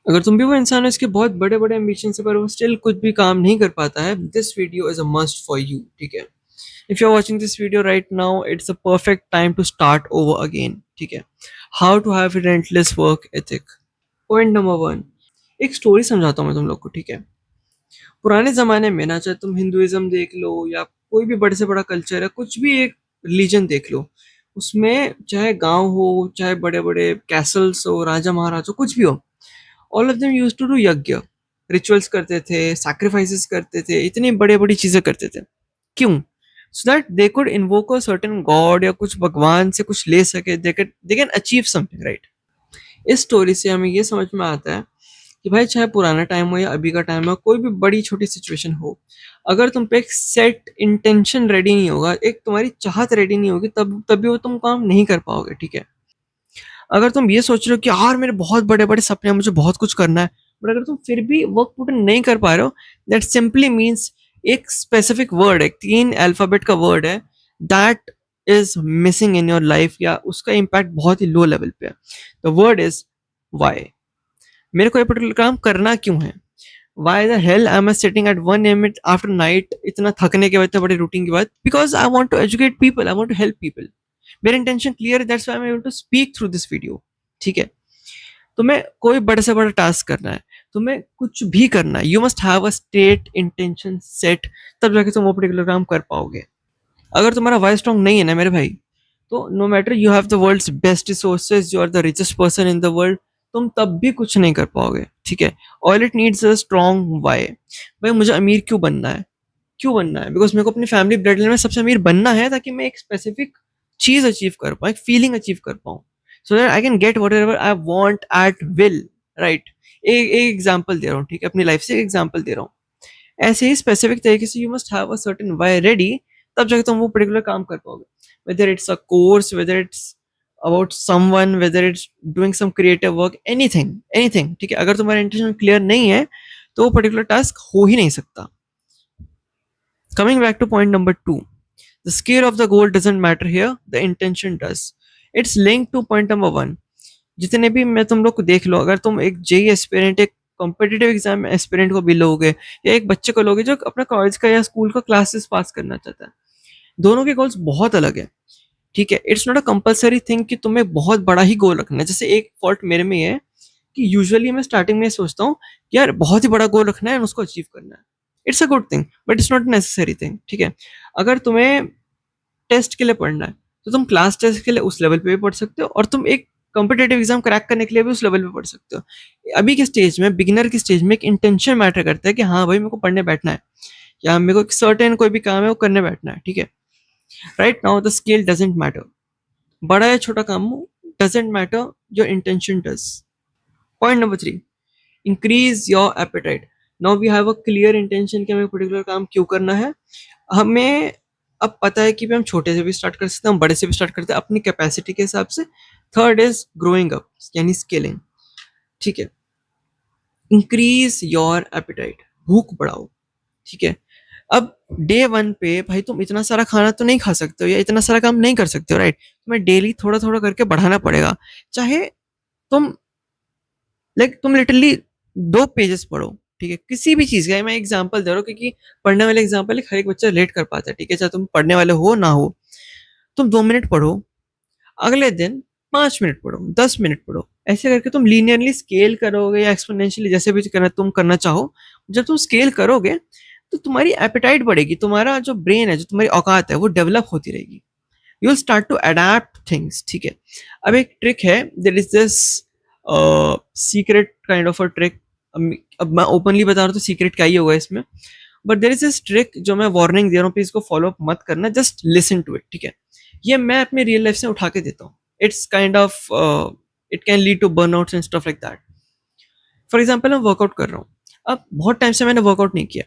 अगर तुम भी वो इंसान हो इसके बहुत बड़े बड़े एम्बिशन है पर वो स्टिल कुछ भी काम नहीं कर पाता है, this video is a must for you, ठीक है। If you are watching this video right now, it's a perfect time to start over again, ठीक है। How to have relentless work ethic. Point number one, एक story समझाता हूँ मैं तुम लोग को, ठीक है। पुराने ज़माने में ना, चाहे तुम हिंदुइज़्म देख लो या कोई भी बड़े से बड़ा कल्चर है, कुछ भी एक रिलीजन देख लो, उसमें चाहे गाँव हो, चाहे बड़े-बड़े कैसल्स हो, राजा-महाराजा कुछ भी हो, all of them used to do yagya, rituals करते थे, सैक्रिफाइसेस करते थे, इतनी बड़ी-बड़ी चीज़ें करते थे। क्यों? So that they could invoke a certain God या कुछ भगवान से कुछ ले सके, they can achieve something, right? इस स्टोरी से हमें ये समझ में आता है कि भाई चाहे पुराना टाइम हो या अभी का टाइम हो, कोई भी बड़ी छोटी सिचुएशन हो, अगर तुम पे एक सेट इंटेंशन रेडी नहीं होगा, एक तुम्हारी चाहत रेडी नहीं होगी, तब भी वो तुम काम नहीं कर पाओगे, ठीक है। अगर तुम ये सोच रहे हो कि यार मेरे बहुत बड़े बड़े सपने हैं, मुझे बहुत कुछ करना है, बट अगर तुम फिर भी वर्क पुट नहीं कर पा रहे हो, दैट सिंपली मीन्स एक स्पेसिफिक वर्ड है, 3 अल्फाबेट का वर्ड है, that is missing in your life, या उसका इम्पैक्ट बहुत ही लो लेवल पे है। The word is why. मेरे को ये पर्टिकुलर काम करना क्यों है? Why the hell I am sitting at 1 AM after night, इतना थकने के बाद, इतना बड़े रूटीन के बाद? Because I want to educate people, I want to help people. मेरा इंटेंशन क्लियर है, that's why I am able to speak through this video, ठीक है। तुम्हें कोई बड़े से बड़ा टास्क करना है, तुम्हें कुछ भी करना है, you must have a state intention set, तब जाके तुम वो पर्टिकुलर काम कर पाओगे। अगर तुम्हारा वाई स्ट्रॉन्ग नहीं है ना मेरे भाई, तो no matter you have the world's best resources, you are the richest person in the world, तुम तब भी कुछ नहीं कर पाओगे, ठीक है। All it needs a strong why. भाई मुझे अमीर क्यों बनना है? क्यों बनना है? बिकॉज मेरे को अपनी फैमिली ब्लड लाइन में सबसे अमीर बनना है, ताकि मैं एक स्पेसिफिक चीज अचीव कर पाऊँ, एक फीलिंग अचीव कर पाऊँ, so that I can get whatever I want at will, right. एक एक एग्जाम्पल दे रहा हूँ, ठीक है, अपनी लाइफ से एक एग्जाम्पल दे रहा हूँ। ऐसे ही स्पेसिफिक तरीके से you must have a certain why ready, तब जाके तुम वो पर्टिकुलर काम कर पाओगे। Whether it's a course, whether it's about someone, whether it's doing some creative work, anything anything, ठीक है। अगर तुम्हारा इंटेंशन क्लियर नहीं है, तो वो पर्टिकुलर टास्क हो ही नहीं सकता। Coming back to point number two, the scale of the goal doesn't matter here, the intention does. It's linked to point number one. जितने भी मैं तुम लोग को देख लो, अगर तुम एक जेई एस्पिरेंट, एक कॉम्पिटिटिव एग्जाम एस्पिरेंट को भी लोगे, या एक बच्चे को लोगे जो अपना कॉलेज का या स्कूल का क्लासेस पास करना चाहता है, दोनों के गोल्स बहुत अलग है, ठीक है। It's not a compulsory thing कि तुम्हें बहुत बड़ा ही गोल रखना है। जैसे एक फॉल्ट मेरे में है कि यूजुअली मैं स्टार्टिंग में सोचता हूँ कि यार बहुत ही बड़ा गोल रखना है और उसको अचीव करना है। It's a good thing but it's not necessary thing, ठीक है। अगर तुम्हें टेस्ट के लिए पढ़ना है, तो तुम क्लास टेस्ट के लिए उस लेवल पे भी पढ़ सकते हो, और तुम एक कॉम्पिटेटिव एग्जाम क्रैक करने के लिए भी उस लेवल पे पढ़ सकते हो। अभी के स्टेज में, बिगिनर की स्टेज में, एक इंटेंशन मैटर करता है कि हाँ भाई मेरे को पढ़ने बैठना है, या मेरे को एक सर्टेन कोई भी काम है वो करने बैठना है, ठीक है। Right now the scale doesn't matter, बड़ा या छोटा काम हो, doesn't matter, your intention does. Point number three, increase your appetite. Now we have a clear intention कि हमें पर्टिकुलर काम क्यों करना है। हमें अब पता है कि हम छोटे से भी स्टार्ट कर सकते हैं, हम बड़े से भी स्टार्ट करते हैं अपनी कैपेसिटी के हिसाब से। थर्ड इज ग्रोइंग अप, यानी स्केलिंग, ठीक है। इंक्रीज योर एपेटाइट, भूख बढ़ाओ, ठीक है। अब डे वन पे भाई तुम इतना सारा खाना तो नहीं खा सकते हो, या इतना सारा काम नहीं कर सकते हो, राइट। तुम्हें डेली थोड़ा थोड़ा करके बढ़ाना पड़ेगा। चाहे तुम तुम लिटरली 2 पेजेस पढ़ो, ठीक है, किसी भी चीज का। मैं एग्जांपल दे रहा हूँ क्योंकि पढ़ने वाले एग्जांपल हर एक बच्चा रिलेट कर पाता है, ठीक है। चाहे तुम पढ़ने वाले हो ना हो, तुम 2 मिनट पढ़ो, अगले दिन 5 मिनट पढ़ो, 10 मिनट पढ़ो, ऐसे करके तुम लीनियरली स्केल करोगे या एक्सपोनेंशियली, जैसे भी करना तुम करना चाहो। जब तुम स्केल करोगे तो तुम्हारी एपेटाइट बढ़ेगी, तुम्हारा जो ब्रेन है, जो तुम्हारी औकात है, वो डेवलप होती रहेगी। You will start to adapt things, ठीक है। अब एक ट्रिक है, there is this secret kind of a trick. अब मैं ओपनली बता रहा हूँ तो सीक्रेट क्या ही होगा इसमें, but there is this trick जो मैं वार्निंग दे रहा हूँ, प्लीज इसको फॉलो अप मत करना, जस्ट लिसन टू इट, ठीक है। ये मैं अपने रियल लाइफ से उठा के देता हूँ। It's kind of, it can lead to burnouts and stuff like that. For example मैं वर्कआउट कर रहा हूँ, अब बहुत टाइम से मैंने वर्कआउट नहीं किया,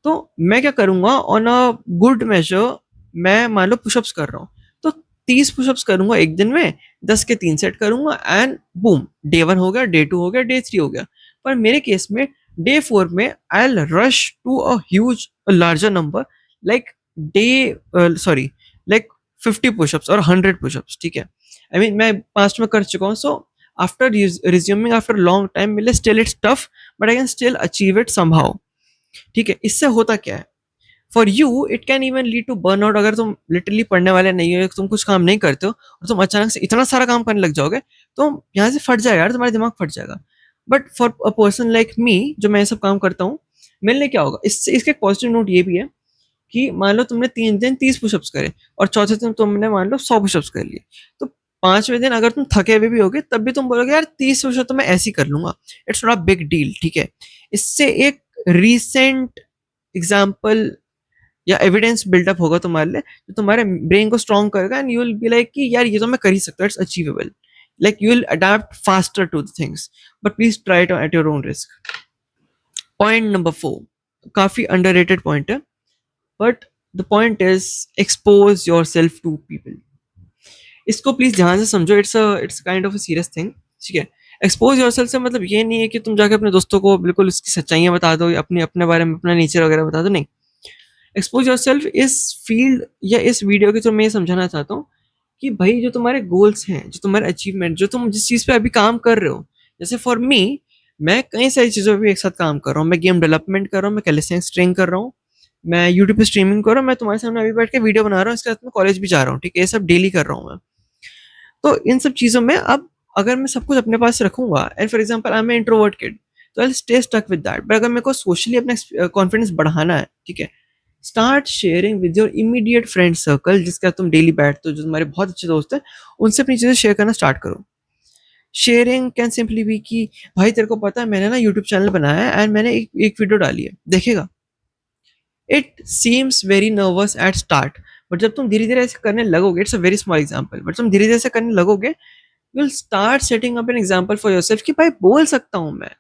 तो मैं क्या करूंगा, ऑन अ गुड मेजर मैं मान लो पुशअप्स कर रहा हूँ, तो 30 पुशअप्स करूंगा एक दिन में, 10 के 3 सेट करूंगा, एंड बूम, डे 1 हो गया, डे 2 हो गया, डे 3 हो गया। पर मेरे केस में डे 4 में I'll rush to a huge larger number, like day sorry like 50 pushups और 100 पुशअप्स, ठीक है। आई मीन मैं पास्ट में कर चुका हूँ, सो after resuming after a long time मिले still it's tough but I can still achieve it somehow. ठीक है, इससे होता क्या है, for you it can even lead to burn out. अगर तुम लिटरली पढ़ने वाले नहीं हो, तुम कुछ काम नहीं करते हो और तुम अचानक से इतना सारा काम करने लग जाओगे तो यहाँ से फट जाएगा यार, तुम्हारा दिमाग फट जाएगा। But for a person like me जो मैं ये सब काम करता हूँ, मेरे लिए क्या होगा, इससे इसका एक पॉजिटिव नोट ये भी है कि मान लो तुमने 3 दिन 30 पुशअप्स करे और चौथे दिन तुमने मान लो 100 पुशअप्स कर लिए, तो 5वें दिन अगर तुम थके हुए भी होगे तब भी तुम बोलोगे यार 30 पुशअप तो मैं ऐसे ही कर लूंगा, it's not a big deal. ठीक है, इससे एक रीसेंट एग्जाम्पल या एविडेंस बिल्डअप होगा तुम्हारे लिए, जो तुम्हारे ब्रेन को स्ट्रॉन्ग करेगा and you will be like कि यार ये तो मैं कर ही सकता हूँ, it's achievable, like you will adapt faster to the things, but please try it at your own risk. Point number 4 काफी अंडररेटेड पॉइंट है, but the point is expose yourself to people. इसको please ध्यान से समझो, it's kind of a serious thing. ठीक है, expose your self से मतलब ये नहीं है कि तुम जाके अपने दोस्तों को बिल्कुल उसकी सच्चाइयां बता दो, अपने अपने बारे में अपना नेचर वगैरह बता दो, नहीं। एक्सपोज योर सेल्फ इस फील्ड या इस वीडियो के थ्रू मैं ये समझाना चाहता हूँ कि भाई जो तुम्हारे गोल्स हैं, जो तुम्हारे अचीवमेंट, जो तुम जिस चीज़ पे अभी काम कर रहे हो, जैसे फॉर मी मैं कई सारी चीज़ों पे भी एक साथ काम कर रहा हूँ। मैं गेम डेवलपमेंट कर रहा हूँ, मैं कैलिस्थेनिक्स ट्रेन कर रहा हूँ, मैं यूट्यूब पे स्ट्रीमिंग कर रहा हूँ, मैं तुम्हारे सामने अभी बैठ के वीडियो बना रहा हूँ, इसके साथ मैं कॉलेज भी जा रहा हूँ। ठीक है, ये सब डेली कर रहा हूँ मैं। तो इन सब चीज़ों में अब अगर मैं सब कुछ अपने पास रखूंगा and for example I am introvert kid, तो I stay stuck with that. But अगर मेरे को सोशली अपना कॉन्फिडेंस बढ़ाना है, ठीक है, start sharing with your immediate friend circle, जिसका तुम डेली बैठते हो, जो तुम्हारे बहुत अच्छे दोस्त हैं, उनसे अपनी चीज़ें शेयर करना स्टार्ट करो। शेयरिंग कैन सिंपली बी कि भाई तेरे को पता है मैंने ना यूट्यूब चैनल बनाया है एंड मैंने एक वीडियो डाली है, देखेगा। It seems very nervous at start, but जब तुम धीरे धीरे ऐसे करने लगोगे, it's a very small example, but तुम धीरे धीरे ऐसे करने लगोगे, you will start setting up an example for yourself कि भाई बोल सकता हूँ मैं।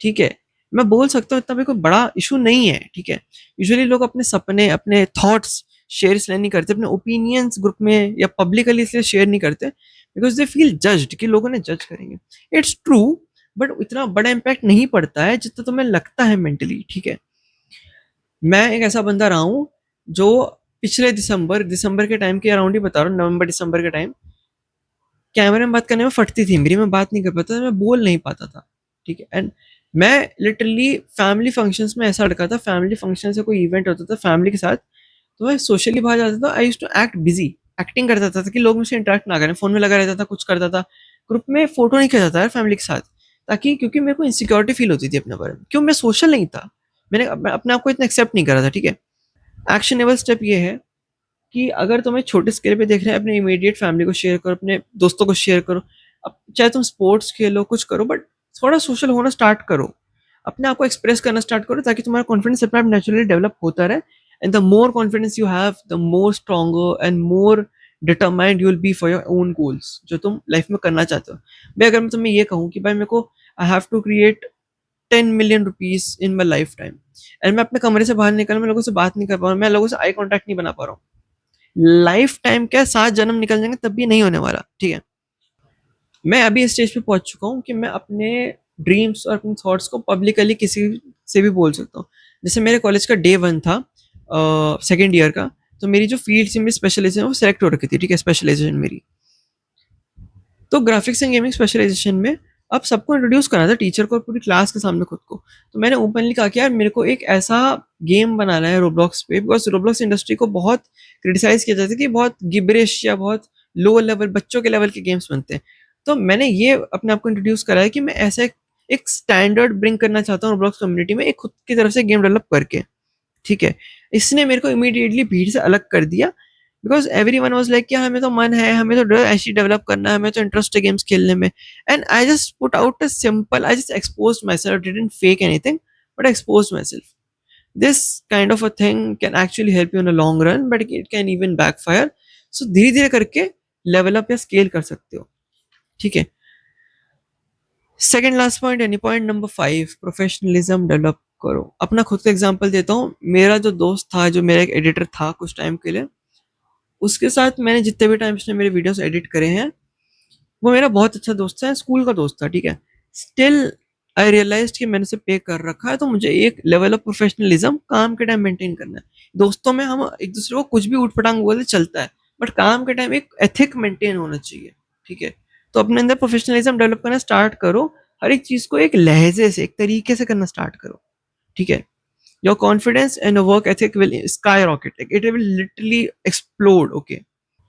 ठीक है, मैं बोल सकता हूँ, इतना भी कोई बड़ा इशू नहीं है। ठीक है, यूजुअली लोग अपने सपने, अपने थॉट्स शेयर इसलिए नहीं करते, अपने ओपिनियंस ग्रुप में या पब्लिकली इसलिए शेयर नहीं करते बिकॉज दे फील जज्ड कि लोगों ने जज करेंगे। इट्स ट्रू, बट इतना बड़ा इम्पैक्ट नहीं पड़ता है जितना तुम्हें लगता है मेंटली। ठीक है, मैं एक ऐसा बंदा रहा हूँ जो पिछले दिसंबर के टाइम के अराउंड ही बता रहा हूँ, नवंबर दिसंबर के टाइम कैमरे में बात करने में फटती थी मेरी, मैं बात नहीं कर पाता था, मैं बोल नहीं पाता था। ठीक है, एंड मैं लिटरली फैमिली फंक्शंस में ऐसा लड़का था, फैमिली फंक्शन से कोई इवेंट होता था फैमिली के साथ, तो मैं सोशली बाहर जाता था, I used to act busy, acting करता था कि लोग मुझसे इंटरेक्ट ना करें, फोन में लगा रहता था, कुछ करता था, ग्रुप में फोटो नहीं खिंचाता था फैमिली के साथ, ताकि क्योंकि मेरे को इनसिक्योरिटी फील होती थी अपने बारे में, क्यों मैं सोशल नहीं था, मैंने अपने आप को इतना एक्सेप्ट नहीं करा था। ठीक है, एक्शनेबल स्टेप ये है कि अगर तुम्हें छोटे स्केल पे देख रहे हैं, अपने इमीडिएट फैमिली को शेयर करो, अपने दोस्तों को शेयर करो, अब चाहे तुम स्पोर्ट्स खेलो, कुछ करो, बट थोड़ा सोशल होना स्टार्ट करो, अपने आप को एक्सप्रेस करना स्टार्ट करो, ताकि तुम्हारा कॉन्फिडेंस अपने आप नेचुरली डेवलप होता रहे। And the more confidence you have, the more stronger and more determined you will B for your own goals, जो तुम लाइफ में करना चाहते हो। भाई अगर मैं तुम्हें ये कहूँ कि भाई मेरे को I have to create 10 million rupees in my lifetime, and मैं अपने कमरे से बाहर निकल, मैं लोगों से बात नहीं कर पा रहा हूँ, मैं लोगों से आई कॉन्टैक्ट नहीं बना पा रहा हूँ, लाइफ टाइम क्या 7 जन्म निकल जाएंगे तब भी नहीं होने वाला। ठीक है, मैं अभी इस स्टेज पे पहुंच चुका हूँ कि मैं अपने ड्रीम्स और अपने थॉट्स को पब्लिकली किसी से भी बोल सकता हूँ। जैसे मेरे कॉलेज का डे 1 था, सेकेंड ईयर का, तो मेरी जो फील्ड से मेरी स्पेशलाइजेशन वो सेलेक्ट हो रखी थी। ठीक है, स्पेशलाइजेशन मेरी तो ग्राफिक्स एंड गेमिंग स्पेशलाइजेशन में अब सबको इंट्रोड्यूस करना था, टीचर को और पूरी क्लास के सामने खुद को। तो मैंने ओपनली कहा कि यार मेरे को एक ऐसा गेम बनाना है रोब्लॉक्स पे, बिकॉज रोब्लॉक्स इंडस्ट्री को बहुत क्रिटिसाइज किया जाता है कि बहुत गिबरिश या बहुत लो लेवल, बच्चों के लेवल के गेम्स बनते हैं। तो मैंने ये अपने आप को इंट्रोड्यूस करा है कि मैं ऐसा एक स्टैंडर्ड ब्रिंग करना चाहता हूँ रोब्लॉक्स कम्युनिटी में, एक खुद की तरफ से गेम डेवलप करके। ठीक है, इसने मेरे को इमीडिएटली भीड़ से अलग कर दिया, because every one was like कि हमें तो मन है, हमें तो ऐसी डेवलप करना है, हमें तो इंटरेस्ट है गेम्स खेलने में। And I just put out a simple, I just expose myself, didn't fake anything but expose myself. This kind of a thing can actually help you in a long run, but it can even backfire. So धीरे धीरे करके level up या scale कर सकते हो। ठीक है, second last point यानी पॉइंट नंबर 5, प्रोफेशनलिज्म डेवलप करो। अपना खुद का एग्जांपल देता हूँ, मेरा जो दोस्त था, जो मेरा एक एडिटर था कुछ टाइम के लिए, उसके साथ मैंने जितने भी टाइम उसने मेरे वीडियोस एडिट करे हैं, वो मेरा बहुत अच्छा दोस्त है, स्कूल का दोस्त था। ठीक है, स्टिल आई रियलाइज कि मैंने उसे पे कर रखा है, तो मुझे एक लेवल ऑफ प्रोफेशनलिज्म काम के टाइम मेंटेन करना है। दोस्तों में हम एक दूसरे को कुछ भी उठ पटांग बोले चलता है, बट काम के टाइम एक एथिक मेंटेन होना चाहिए। ठीक है, तो अपने अंदर प्रोफेशनलिज्म डेवलप करना स्टार्ट करो, हर एक चीज को एक लहजे से, एक तरीके से करना स्टार्ट करो, ठीक है। Your confidence and work ethic will sky rocket, it will literally explode, okay.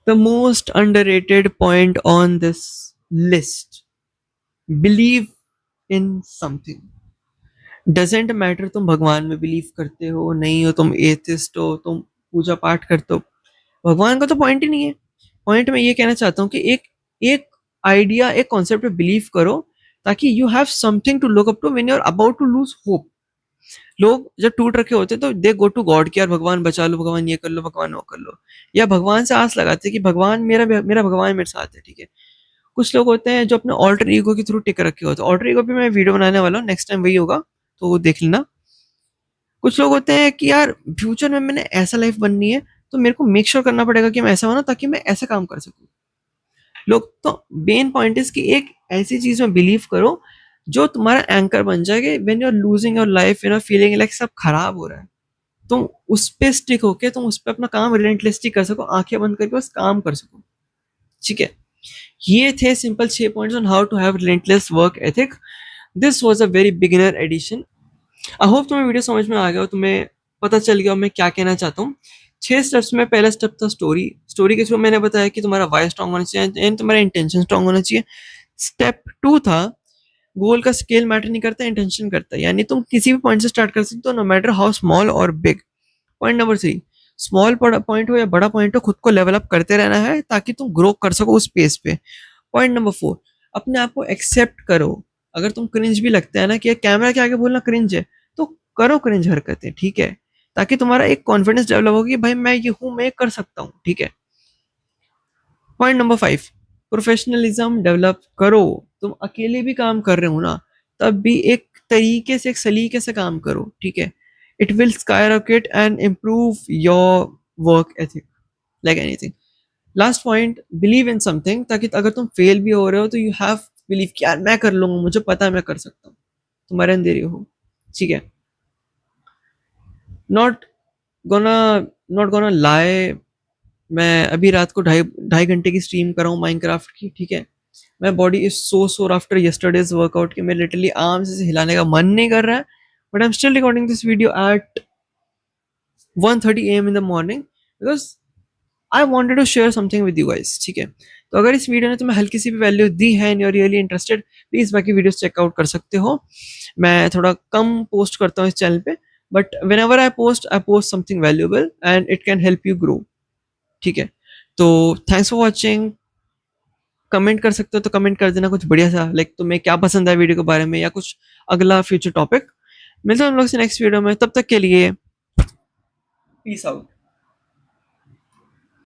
The most underrated point on this list, believe in something. Doesn't matter तुम भगवान में बिलीव करते हो नहीं हो, तुम एथिस्ट हो, तुम पूजा पाठ करते हो, भगवान का तो पॉइंट ही नहीं है। पॉइंट मैं ये कहना चाहता हूँ कि एक एक आइडिया, एक कॉन्सेप्ट पे बिलीव करो, ताकि you have something to look up to when you are about to lose hope. लोग जब टूट रखे होते तो दे गो टू गॉड कि यार भगवान बचा लो, भगवान ये कर लो, भगवान वो कर लो, या भगवान से आस लगाते कि भगवान मेरा मेरा भगवान मेरे साथ है, ठीक है। कुछ लोग होते हैं जो अपने ऑल्टर ईगो के थ्रू टिक रखे होते हैं, ऑल्टर ईगो पे मैं वीडियो बनाने वाला हूँ, नेक्स्ट टाइम वही होगा, तो वो देख लेना। कुछ लोग होते हैं कि यार फ्यूचर में मैंने ऐसा लाइफ बननी है, तो मेरे को मेक श्योर करना पड़ेगा कि मैं ऐसा बनूं ताकि मैं ऐसा काम कर सकूं। लोग तो मेन पॉइंट इज कि एक ऐसी चीज में बिलीव करो जो तुम्हारा एंकर बन जाएगा when you are losing your life, you know feeling like सब खराब हो रहा है, तुम उस पे स्टिक होके तुम उस पे अपना काम रिलेंटलेसली कर सको, आंखें बंद करके बस काम कर सको, ठीक है। ये थे simple 6 points on how to have relentless work ethic. This was a very beginner edition. I hope तुम्हें वीडियो समझ में आ गया हो, तुम्हें पता चल गया मैं क्या कहना चाहता हूँ। 6 स्टेप्स में पहला स्टेप था स्टोरी। स्टोरी के थ्रू मैंने बताया कि तुम्हारा वाई स्ट्रांग होना चाहिए एंड तुम्हारा इंटेंशन स्ट्रांग होना चाहिए। स्टेप 2 था गोल का स्केल मैटर नहीं करता, इंटेंशन करता है, यानी तुम किसी भी पॉइंट से स्टार्ट कर सकते हो, नो मैटर हाउ स्मॉल और big. Point number 3, small point हो या बड़ा पॉइंट हो, खुद को लेवल अप करते रहना है ताकि तुम ग्रो कर सको उस पेस पे। पॉइंट नंबर 4, अपने आप को एक्सेप्ट करो। अगर तुम क्रिंज भी लगता है ना कि कैमरा के आगे बोलना क्रिंज है, तो करो क्रिंज हरकतें, ठीक है, ताकि तुम्हारा एक कॉन्फिडेंस डेवलप हो कि भाई मैं ये हूं, मैं कर सकता हूँ, ठीक है। पॉइंट नंबर 5, प्रोफेशनलिज्म डेवलप करो। तुम अकेले भी काम कर रहे हो ना, तब भी एक तरीके से, एक सलीके से काम करो, ठीक है। It will sky rocket and improve your work ethic like anything. Last point, believe in something, ताकि अगर तुम फेल भी हो रहे हो तो यू हैव बिलीव कि यार मैं कर लूंगा, मुझे पता है मैं कर सकता हूँ, तुम्हारे अंदर ही हो, ठीक है। Not gonna not gonna lie, मैं अभी रात को ढाई ढाई घंटे की स्ट्रीम कर रहा हूँ माइनक्राफ्ट की, ठीक है। मैं बॉडी इज सो सोर आफ्टर यस्टरडेज वर्कआउट कि मैं लिटरली आर्म से हिलाने का मन नहीं कर रहा है, but I am still recording this video at 1:30 AM in the morning because I wanted to share something with you guys, ठीक है। तो अगर इस वीडियो ने तुम्हें हल्की सी भी वैल्यू दी है and you are really interested, please बाकी वीडियोस चेकआउट कर सकते हो। मैं थोड़ा कम पोस्ट करता हूँ इस चैनल पे, but when ever I post something valuable and it can help you grow, ठीक है। तो थैंक्स फॉर वॉचिंग। कमेंट कर सकते हो तो कमेंट कर देना कुछ बढ़िया सा, लाइक तुम्हें क्या पसंद है वीडियो के बारे में या कुछ अगला फ्यूचर टॉपिक। मिलते हैं हम लोग से नेक्स्ट वीडियो में, तब तक के लिए पीस आउट।